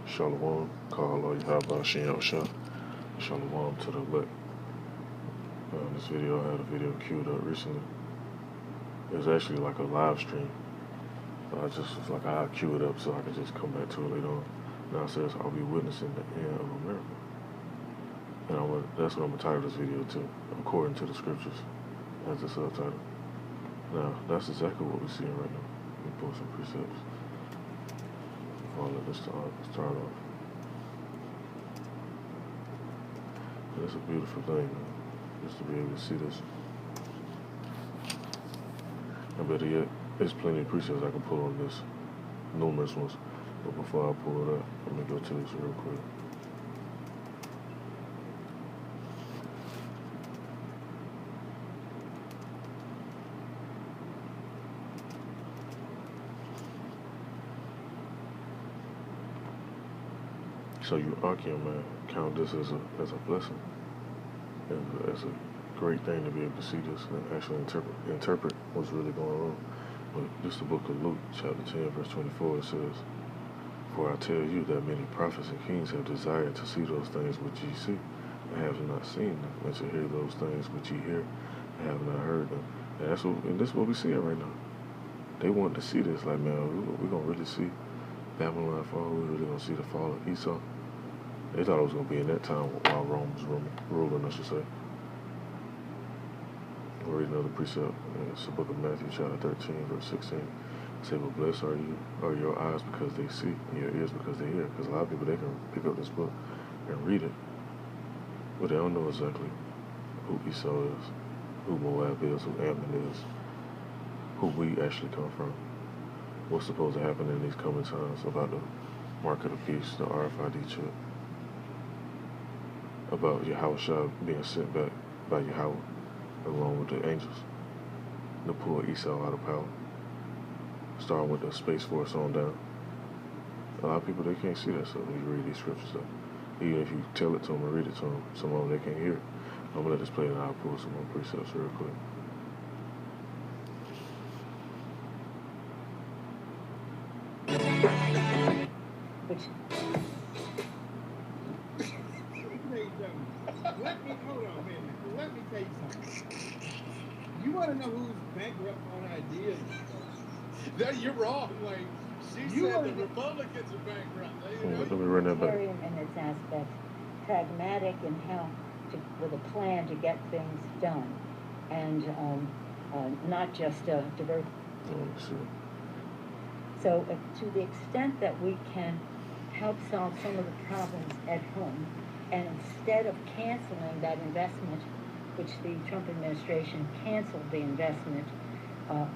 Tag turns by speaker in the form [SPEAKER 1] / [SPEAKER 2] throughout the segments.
[SPEAKER 1] Shalom, call all you Yahaba Shem Shah. Shalom to the elect. This video, I had a video queued up recently. It was actually like a live stream. But I just was like, I'll queue it up so I can just come back to it later on. Now it says, I'll be witnessing the end of America. And that's what I'm going to title this video to, according to the scriptures, as the subtitle. Now, that's exactly what we're seeing right now. Let me pull some precepts before I let this start off. And it's a beautiful thing, man, just to be able to see this. And better yet, there's plenty of precepts I can pull on this, numerous ones. But before I pull it up, let me go to this real quick. So you Akim, man, count this as a blessing, and as a great thing to be able to see this and actually interpret what's really going on. But this is the book of Luke, chapter 10, verse 24. It says, "For I tell you that many prophets and kings have desired to see those things which ye see, and have not seen them, and to hear those things which ye hear, and have not heard them." And this is what we see right now. They want to see this, like, man, we're gonna really see Babylon fall. We're really gonna see the fall of Esau. They thought it was going to be in that time while Rome was ruling, I should say. We'll read another precept. It's the book of Matthew, chapter 13, verse 16. It says, "But blessed are your eyes because they see, and your ears because they hear." Because a lot of people, they can pick up this book and read it, but they don't know exactly who Esau is, who Moab is, who Ammon is, who we actually come from, what's supposed to happen in these coming times about the mark of the beast, the RFID chip, about Yahushua being sent back by Yahweh along with the angels to pull Esau out of power, starting with the Space Force on down. A lot of people, they can't see that stuff when you read these scriptures stuff. Even if you tell it to them or read it to them, some of them they can't hear it. I'm going to let this play and I'll pull some more precepts real quick.
[SPEAKER 2] Let me tell you something. You want to know who's bankrupt on ideas? No, you're wrong. Like, she said the Republicans are bankrupt.
[SPEAKER 1] Let me run that back.
[SPEAKER 3] In its aspect, pragmatic in how to, with a plan to get things done, and not just divert. So, to the extent that we can help solve some of the problems at home, and instead of canceling that investment, which the Trump administration canceled the investment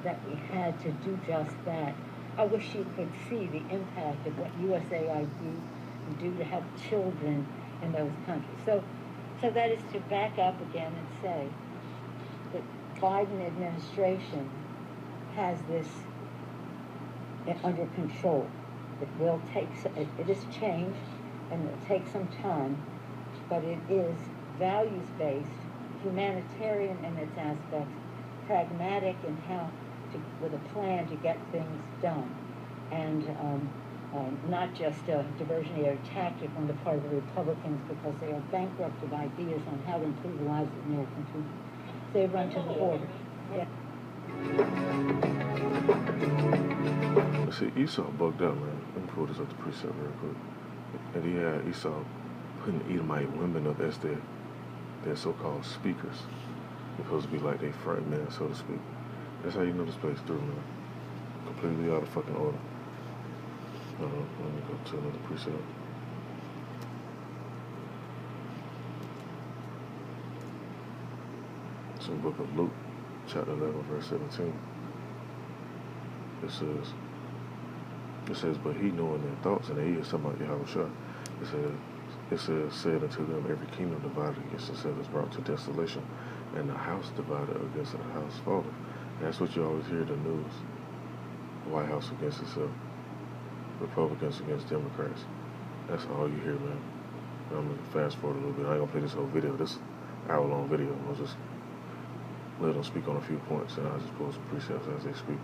[SPEAKER 3] that we had to do just that, I wish you could see the impact of what USAID can do to help children in those countries. So that is to back up again and say that Biden administration has this under control. It will take, it is change, and it will take some time, but it is values-based, humanitarian in its aspects, pragmatic in how to, with a plan to get things done, and not just a diversionary tactic on the part of the Republicans, because they are bankrupt of ideas on how to improve the lives of American people. They run to the border. Yeah.
[SPEAKER 1] See, Esau bugged out, man. Let me pull this up the precept real quick. And he had Esau putting Edomite women up as their so-called speakers. They're supposed to be like their front men, so to speak. That's how you know this place through, man. Completely out of fucking order. Let me go to another precept. It's in the book of Luke, chapter 11, verse 17. It says, "But he knowing their thoughts," and he is talking about Yahushua. It said unto them, "Every kingdom divided against itself is brought to desolation, and the house divided against the house falleth." And that's what you always hear in the news. The White House against itself. Republicans against Democrats. That's all you hear, man. I'm going to fast forward a little bit. I ain't going to play this whole video. This hour-long video. I'll just let them speak on a few points, and I'll just pull some precepts as they speak.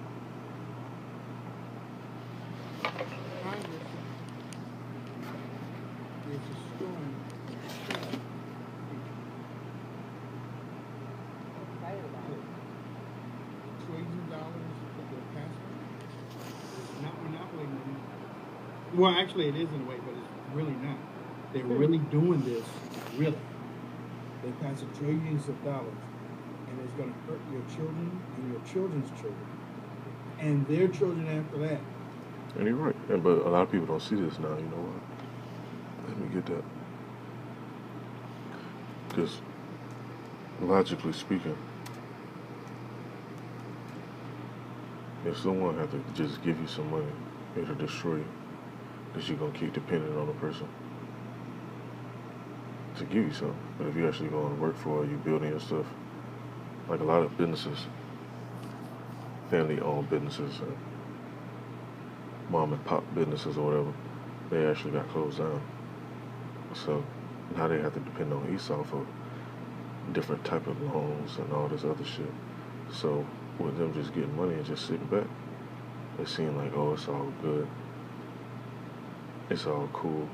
[SPEAKER 2] Well, actually, it is in a way, but it's really not. They're really doing this, really. They pass trillions of dollars, and it's going to hurt your children and your children's children, and their children after that.
[SPEAKER 1] And you're right. But a lot of people don't see this now. You know what? Let me get that. Because logically speaking, if someone had to just give you some money, it'll destroy you. Because you're going to keep depending on a person to give you some. But if you actually go and work for it, you're building your stuff. Like a lot of businesses, family-owned businesses, and mom and pop businesses or whatever, they actually got closed down. So now they have to depend on Esau for different type of loans and all this other shit. So with them just getting money and just sitting back, it seemed like, oh, it's all good, it's all cool,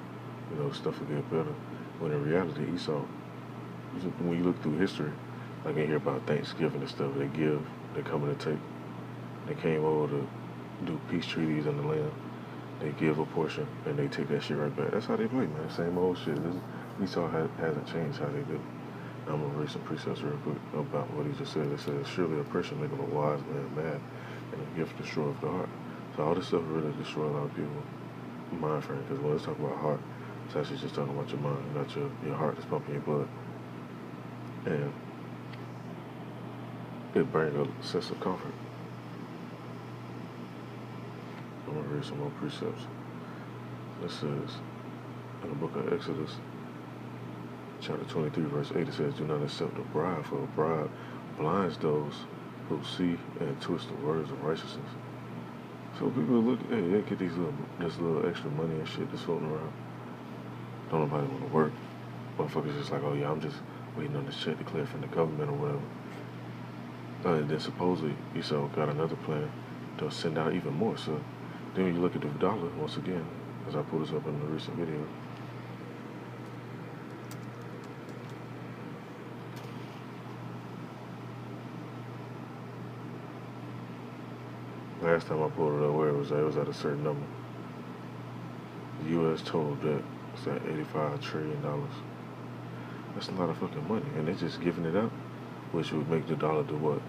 [SPEAKER 1] you know, stuff will get better. When in reality, Esau, when you look through history, like you hear about Thanksgiving and stuff, they come and take. They came over to do peace treaties in the land. They give a portion and they take that shit right back. That's how they play, man. Same old shit. Esau hasn't changed how they do. I'm gonna read some precepts real quick about what he just said. It says, surely oppression maketh a wise man mad, and a gift destroyeth the heart. So all this stuff really destroys a lot of people's mind frame, because when let's talk about heart, it's actually just talking about your mind, not your heart that's pumping your blood. And it brings a sense of comfort. I'm going to read some more precepts. It says, in the book of Exodus, chapter 23, verse 8, it says, do not accept a bribe, for a bribe blinds those who see and twist the words of righteousness. So people look, hey, they get this little extra money and shit that's floating around. Don't nobody want to work. Motherfuckers just like, oh yeah, I'm just waiting on this check to clear from the government or whatever. And then supposedly Esau got another plan to send out even more. So then when you look at the dollar, once again, as I pulled this up in the recent video, last time I pulled it up, where it was at a certain number. The U.S. total debt is at $85 trillion. That's a lot of fucking money, and they're just giving it out, which would make the dollar do what?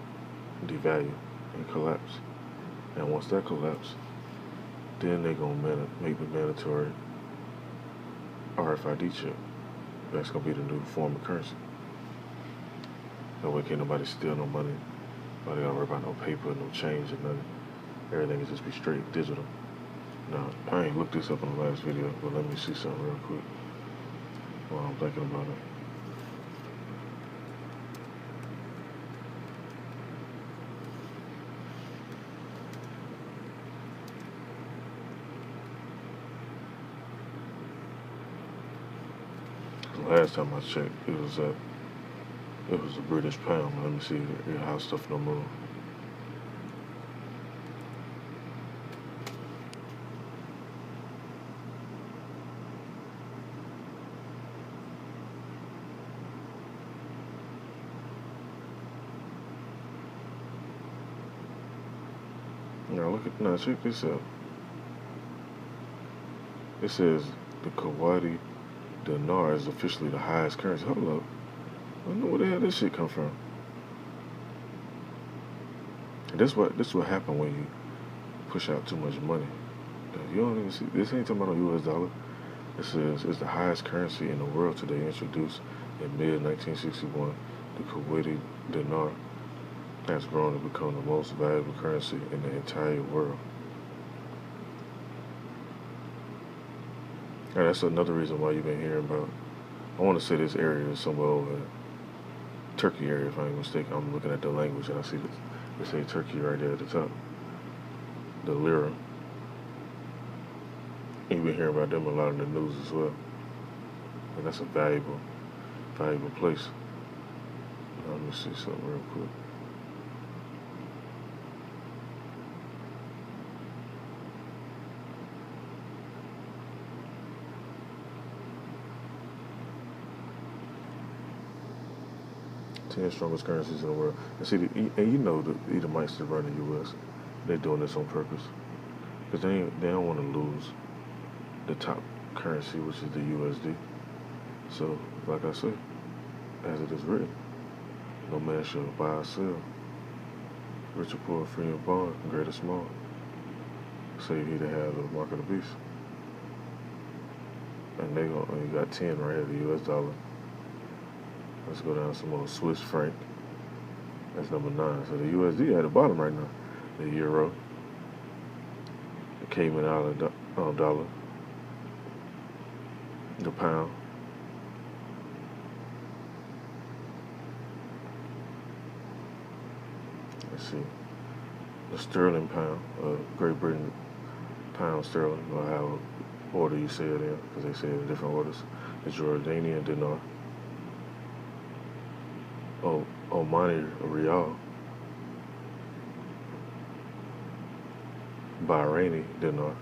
[SPEAKER 1] Devalue and collapse. And once that collapses, then they're gonna make the mandatory RFID chip. That's gonna be the new form of currency. That way can't nobody steal no money. Nobody gotta worry about no paper, no change or nothing. Everything will just be straight digital. Now, I ain't looked this up in the last video, but let me see something real quick while I'm thinking about it. Last time I checked, it was a British pound. Let me see how stuff don't move. Now check this out. It says the Kuwaiti dinar is officially the highest currency. Hold up. I don't know where the hell this shit come from. And this what happened when you push out too much money. You don't even see, this ain't talking about no US dollar. It says it's the highest currency in the world today, introduced in mid-1961. The Kuwaiti dinar has grown to become the most valuable currency in the entire world. And that's another reason why you've been hearing about, I want to say this area is somewhere over Turkey area, if I ain't mistaken. I'm looking at the language and I see this. They say Turkey right there at the top. The lira. You've been hearing about them a lot in the news as well. And that's a valuable place. Now, let me see something real quick. Ten strongest currencies in the world. And see, and you know the Edomites that run the U.S., they're doing this on purpose. Because they don't want to lose the top currency, which is the USD. So, like I said, as it is written, no man shall buy or sell, rich or poor, free or bond, great or small, save he that have the mark of the beast. And you got 10 right here, the US dollar. Let's go down to some more Swiss franc. That's number 9. So the USD at the bottom right now. The euro, the Cayman Island dollar, the pound, let's see, the sterling pound, Great Britain pound sterling, or how order you say it in, because they say it in different orders. The Jordanian dinar, Omani Riyal, Bahraini dinar,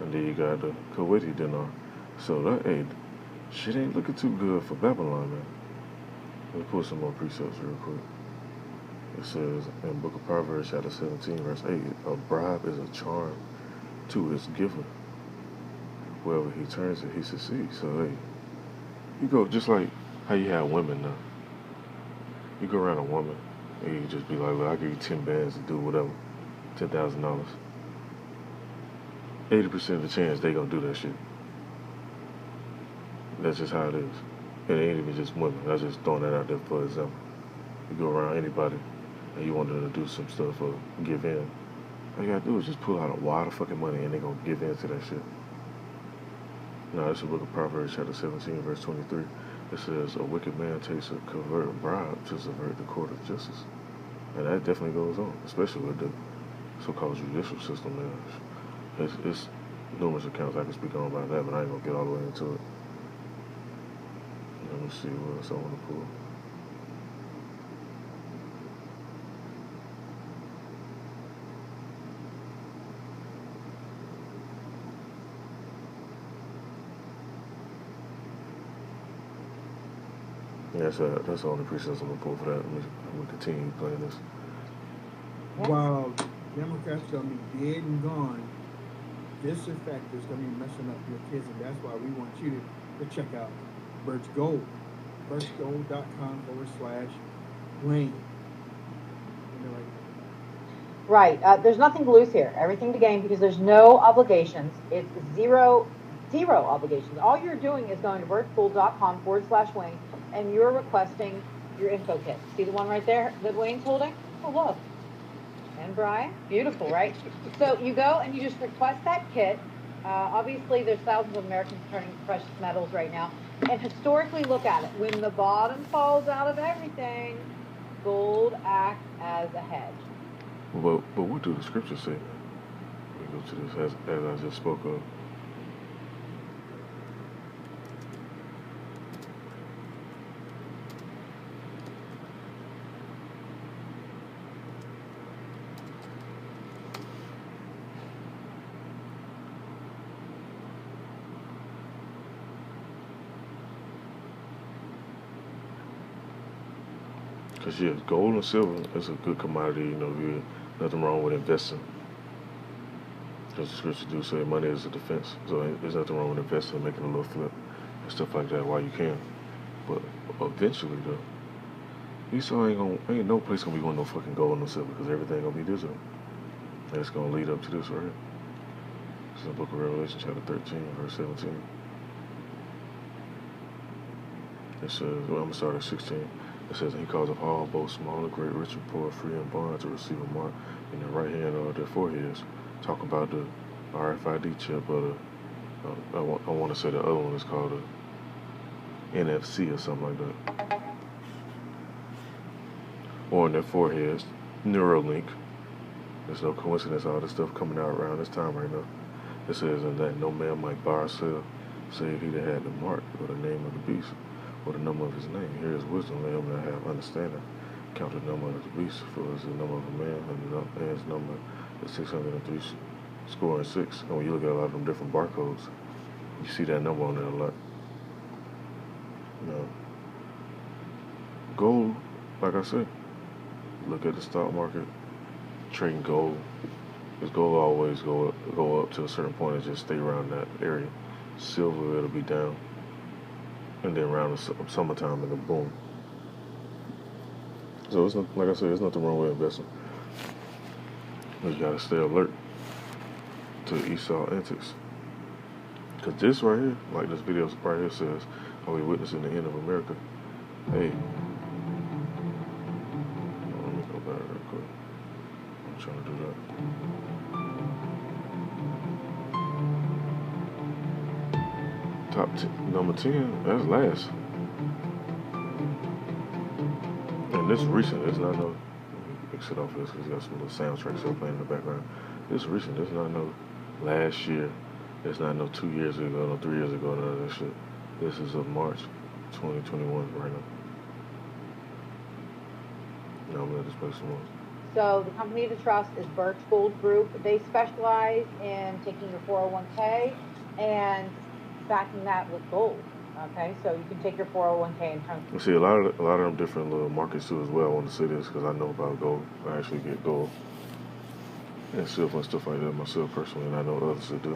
[SPEAKER 1] and then you got the Kuwaiti dinar. So that shit ain't looking too good for Babylon, man. Let me pull some more precepts real quick. It says in Book of Proverbs, chapter 17, verse 8, a bribe is a charm to its giver. Wherever he turns it, he succeeds. So you go just like how you have women now. You go around a woman and you just be like, look, I'll give you 10 bands to do whatever, $10,000. 80% of the chance they gonna do that shit. That's just how it is. And it ain't even just women. I was just throwing that out there for example. You go around anybody and you want them to do some stuff or give in. All you gotta do is just pull out a wad of fucking money and they gonna give in to that shit. Now, this is the Book of Proverbs, chapter 17, verse 23. It says, a wicked man takes a covert bribe to subvert the court of justice. And that definitely goes on, especially with the so-called judicial system. Man. It's numerous accounts I can speak on about that, but I ain't gonna get all the way into it. Let me see what else I want to pull. Yeah, that's the only precepts I'm gonna pull for that. I'm gonna continue playing this.
[SPEAKER 2] While Democrats are gonna be dead and gone, this effect is gonna be messing up your kids, and that's why we want you to check out Birch Gold. birchgold.com/Wayne.
[SPEAKER 4] Right. There's nothing to lose here. Everything to gain because there's no obligations. It's zero obligations. All you're doing is going to birchgold.com/Wayne and you're requesting your info kit. See the one right there that Wayne's holding? Oh, look. And Brian, beautiful, right? So you go and you just request that kit. Obviously, there's thousands of Americans turning to precious metals right now. And historically, look at it. When the bottom falls out of everything, gold acts as a hedge.
[SPEAKER 1] But what do the scriptures say, man? We go to this as I just spoke of. Because, yeah, gold and silver is a good commodity, nothing wrong with investing. Because the scriptures do say money is a defense. So there's nothing wrong with investing and making a little flip and stuff like that while you can. But eventually, though, Esau ain't no place gonna be going no fucking gold and no silver because everything gonna be digital. And it's gonna lead up to this right here. This is the Book of Revelation, chapter 13, verse 17. It says, I'm gonna start at 16. It says, he calls up all, both small and great, rich and poor, free and bond, to receive a mark in their right hand or their foreheads. Talk about the RFID chip or I want to say the other one is called a NFC or something like that. Or in their foreheads, Neuralink. There's no coincidence all this stuff coming out around this time right now. It says, and that no man might buy or sell, save he that had the mark or the name of the beast, or the number of his name. Here is wisdom, let him that have understanding. Count the number of the beast, for it is the number of a man, and the man's number is 603 score and 6. And when you look at a lot of them different barcodes, you see that number on there a lot. Now, gold, like I said, look at the stock market, trading gold Because gold always go up to a certain point and just stay around that area. Silver, it'll be down. And then around the summertime, it'll boom. So it's not, like I said, there's nothing wrong with investing. But you gotta stay alert to Esau antics. Cause this right here, like this video right here says, are we witnessing the end of America? Hey, let me go back real quick. I'm trying to do that. Number 10, that's last. And this recent, it's not no, fix it off this because you got some little soundtrack still playing in the background. This recent, it's not no last year. It's not no 2 years ago, no 3 years ago, none of that shit. This is of March 2021 right now. Now I'm gonna display some more.
[SPEAKER 4] So the company to trust is Birch Gold Group. They specialize in taking your 401k and backing that with gold. Okay, so you can take your 401k and turn.
[SPEAKER 1] You see a lot of them different little markets too as well. I want to say this because I know about gold. I actually get gold and silver and stuff like that myself personally, and I know others that do.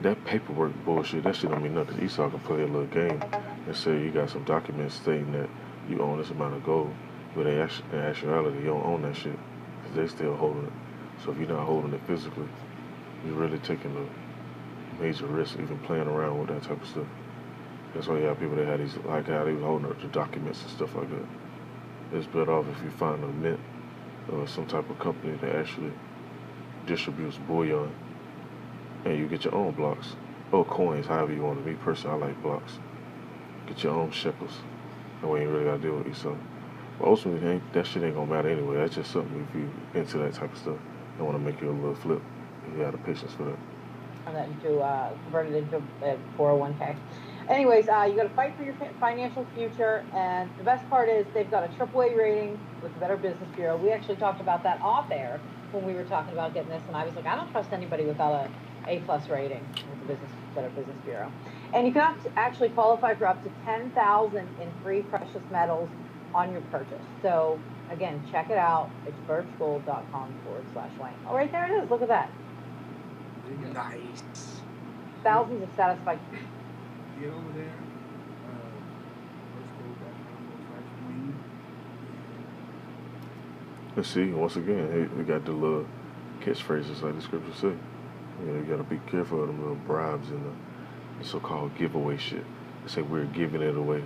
[SPEAKER 1] That paperwork bullshit, that shit don't mean nothing. Esau can play a little game and say you got some documents stating that you own this amount of gold, but in actuality, you don't own that shit because they still holding it. So if you're not holding it physically, you're really taking a major risk even playing around with that type of stuff. That's why you have people that have these, like how they was holding up the documents and stuff like that. It's better off if you find a mint or some type of company that actually distributes bullion and you get your own blocks or coins, however you want to. Me personally, I like blocks. Get your own shekels. That way you ain't really gotta deal with Esau. But ultimately, that shit ain't gonna matter anyway. That's just something if you into that type of stuff. They want to make you a little flip. If you have the patience for that.
[SPEAKER 4] And that into convert it into 401k. Anyways, you got to fight for your financial future, and the best part is they've got a AAA rating with the Better Business Bureau. We actually talked about that off air when we were talking about getting this, and I was like, I don't trust anybody without a A+ rating with the Better Business Bureau. And you can actually qualify for up to $10,000 in free precious metals on your purchase. So again, check it out. It's birchgold.com/Wayne. Oh, right there it is. Look at that.
[SPEAKER 5] Nice.
[SPEAKER 4] Thousands of satisfied.
[SPEAKER 2] Get over there. birchgold.com/Wayne.
[SPEAKER 1] Let's see, once again, we got the little catchphrases like the scripture say. You gotta be careful of them little bribes and the so-called giveaway shit. They say we're giving it away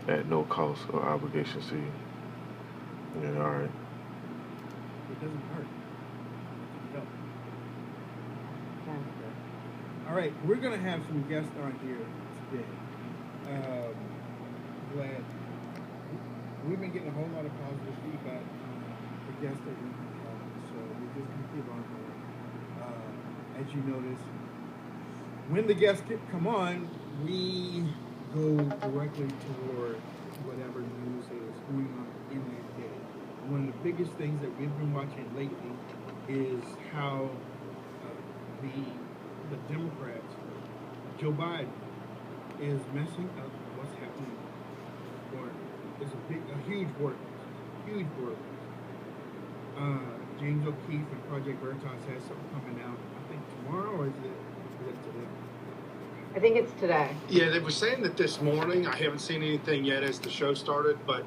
[SPEAKER 1] at no cost or obligations to you. Yeah, all right.
[SPEAKER 2] It doesn't hurt. It helps.
[SPEAKER 4] Yeah.
[SPEAKER 2] All right, we're gonna have some guests on here today. Glad we've been getting a whole lot of positive feedback on the guests that we've been having, so we're just gonna keep on going. As you notice, when the guests come on, we go directly toward whatever news is going on in that day. One of the biggest things that we've been watching lately is how the Democrats, Joe Biden, is messing up what's happening. Or it's a huge work, huge work. James O'Keefe and Project Veritas has something coming out. I think tomorrow, or is it today?
[SPEAKER 4] I think it's today.
[SPEAKER 5] Yeah, they were saying that this morning. I haven't seen anything yet as the show started, but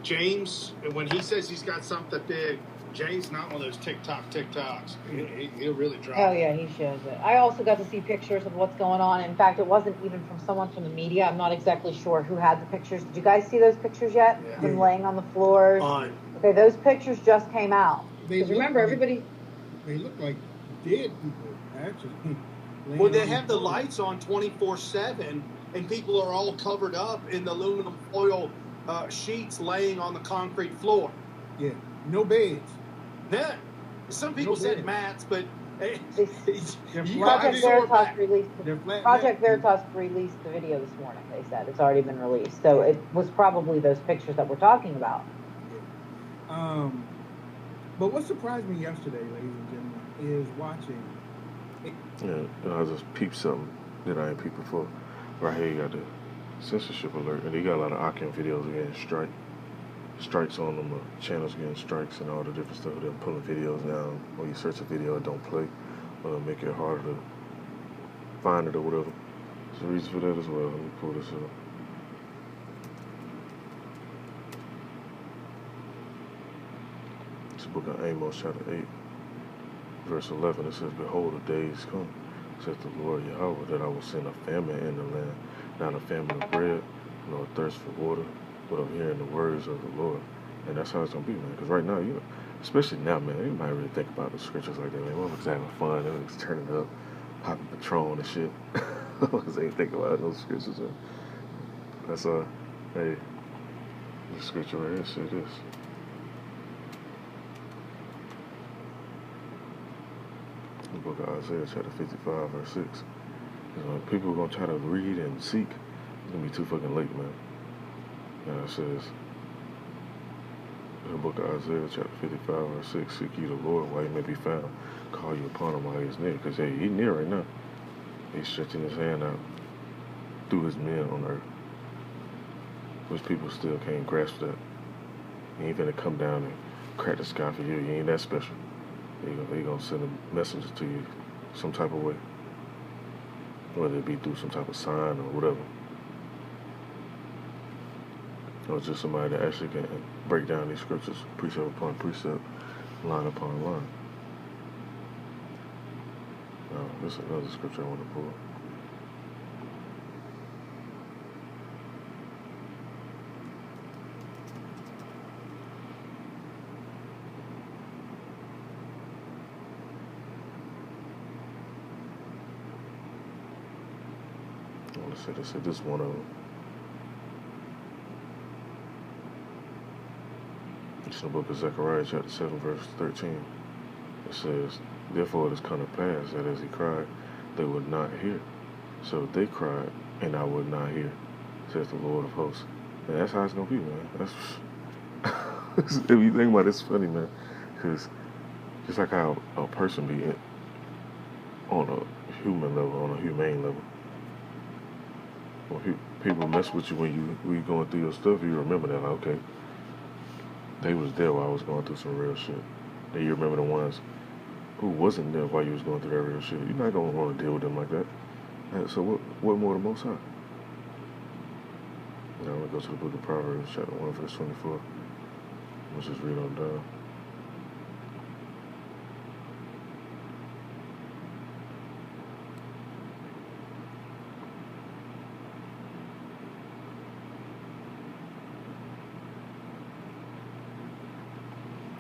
[SPEAKER 5] James, when he says he's got something big, James not one of those TikToks. He'll really drop.
[SPEAKER 4] Oh yeah, he shows it. I also got to see pictures of what's going on. In fact, it wasn't even from someone from the media. I'm not exactly sure who had the pictures. Did you guys see those pictures yet?
[SPEAKER 5] Yeah.
[SPEAKER 4] Them laying on the floors. Okay, those pictures just came out. Because remember, everybody.
[SPEAKER 2] They look like dead people, actually.
[SPEAKER 5] Well, they have the lights on 24/7, and people are all covered up in the aluminum foil sheets laying on the concrete floor.
[SPEAKER 2] Yeah, no beds.
[SPEAKER 5] Yeah. Some people said mats, but
[SPEAKER 4] Project Veritas released the video this morning. They said it's already been released, so it was probably those pictures that we're talking about.
[SPEAKER 2] Yeah. But what surprised me yesterday, ladies and gentlemen, is watching.
[SPEAKER 1] I just peeped something that I ain't peeped before. Right here, you got the censorship alert, and you got a lot of Akim videos again, strike. strikes on them, or channels getting strikes and all the different stuff. They're pulling videos down, or you search a video, it don't play, or it'll make it harder to find it or whatever. There's a reason for that as well. Let me pull this up. It's the book of Amos, chapter 8, verse 11. It says, "Behold, the days come, says the Lord Yahweh, that I will send a famine in the land, not a famine of bread, nor a thirst for water, but of hearing the words of the Lord." And that's how it's going to be, man. Because right now, especially now, man, you might really think about the scriptures like that, man. Motherfuckers having fun, they was turning up, popping Patron and shit. Motherfuckers ain't thinking about those scriptures, man. That's, hey, this scripture right here said this. The book of Isaiah, chapter 55, verse 6. People are going to try to read and seek. It's going to be too fucking late, man. And it says, in the book of Isaiah, chapter 55, verse 6, "Seek ye the Lord while he may be found. Call you upon him while he is near." Because, hey, he's near right now. He's stretching his hand out through his men on earth. Which people still can't grasp that. He ain't finna come down and crack the sky for you. He ain't that special. He gonna send a message to you some type of way. Whether it be through some type of sign or whatever. Or just somebody that actually can break down these scriptures, precept upon precept, line upon line. Now, this is another scripture I want to pull. I want to say this is one of them. It's in the book of Zechariah, chapter 7, verse 13. It says, "Therefore it has come to pass that as he cried, they would not hear. So they cried, and I would not hear, says the Lord of hosts." And that's how it's going to be, man. That's if you think about it, it's funny, man. Because just like how a person be on a human level, on a humane level, when people mess with you when you going through your stuff, you remember that, like, okay, they was there while I was going through some real shit. And you remember the ones who wasn't there while you was going through that real shit. You're not going to want to deal with them like that. And so what more the Most High? Now I'm going to go to the book of Proverbs, chapter 1, verse 24. Let's just read on down.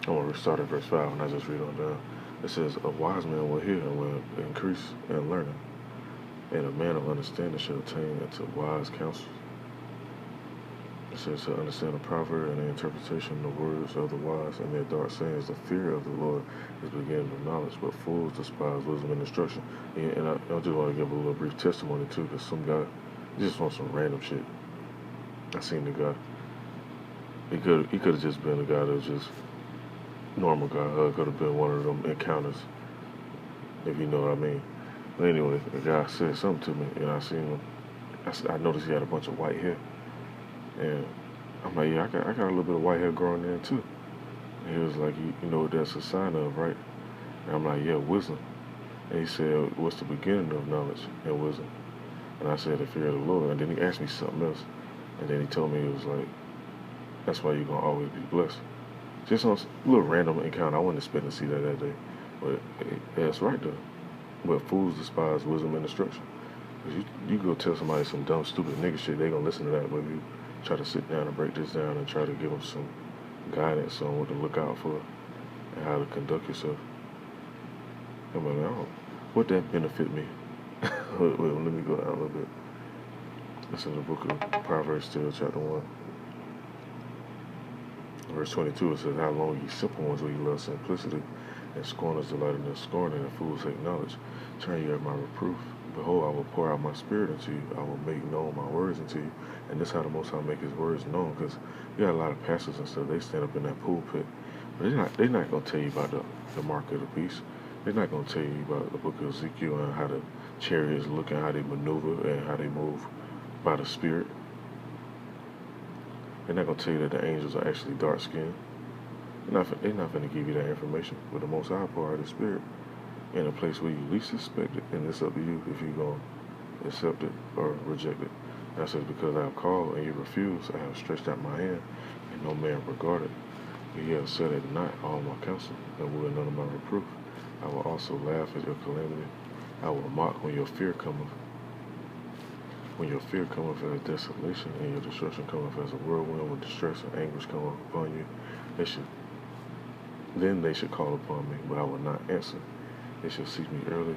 [SPEAKER 1] I'm going to start at verse 5 and I just read on down. It says, "A wise man will hear and will increase in learning, and a man of understanding shall attain unto wise counsel." It says, "To understand a proverb and the interpretation of the words of the wise and their dark sayings, the fear of the Lord is the beginning of knowledge, but fools despise wisdom and instruction." And I just want to give a little brief testimony too, because some guy just wants some random shit. I seen the guy. He could have just been a guy that was just normal guy. Could have been one of them encounters, if you know what I mean. But anyway, the guy said something to me, and I seen him. I noticed he had a bunch of white hair, and I'm like, yeah, I got a little bit of white hair growing there too. And he was like, you know what that's a sign of, right? And I'm like, yeah, wisdom. And he said, what's the beginning of knowledge and wisdom? And I said, the fear of the Lord. And then he asked me something else, and then he told me, it was like, that's why you're gonna always be blessed. Just on a little random encounter. I wasn't expecting to see that day. But that's right, though. But fools despise wisdom and instruction. Because you go tell somebody some dumb, stupid nigga shit, they going to listen to that. But you try to sit down and break this down and try to give them some guidance on what to look out for and how to conduct yourself. I'm like, oh, what that benefit me? Wait, let me go down a little bit. It's in the book of Proverbs still, chapter 1. Verse 22, it says, "How long ye simple ones will ye love simplicity, and scorners delight in their scorn, and fools hate knowledge. Turn ye at my reproof. Behold, I will pour out my spirit into you. I will make known my words unto you." And this is how the Most High make his words known, because you got a lot of pastors and stuff, they stand up in that pulpit, but they're not going to tell you about the mark of the beast. They're not going to tell you about the book of Ezekiel and how the chariots look and how they maneuver and how they move by the spirit. They're not gonna tell you that the angels are actually dark skinned. They're not gonna give you that information. But the Most High pour out His Spirit in a place where you least expect it, and it's up to you if you're gonna accept it or reject it. That says, because I have called and you refuse, I have stretched out my hand, and no man regarded. Ye have set at naught all my counsel, and will none of my reproof. I will also laugh at your calamity. I will mock when your fear cometh. When your fear cometh as desolation, and your destruction cometh as a whirlwind, when distress and anguish come upon you, then they should call upon me, but I will not answer. They shall seek me early,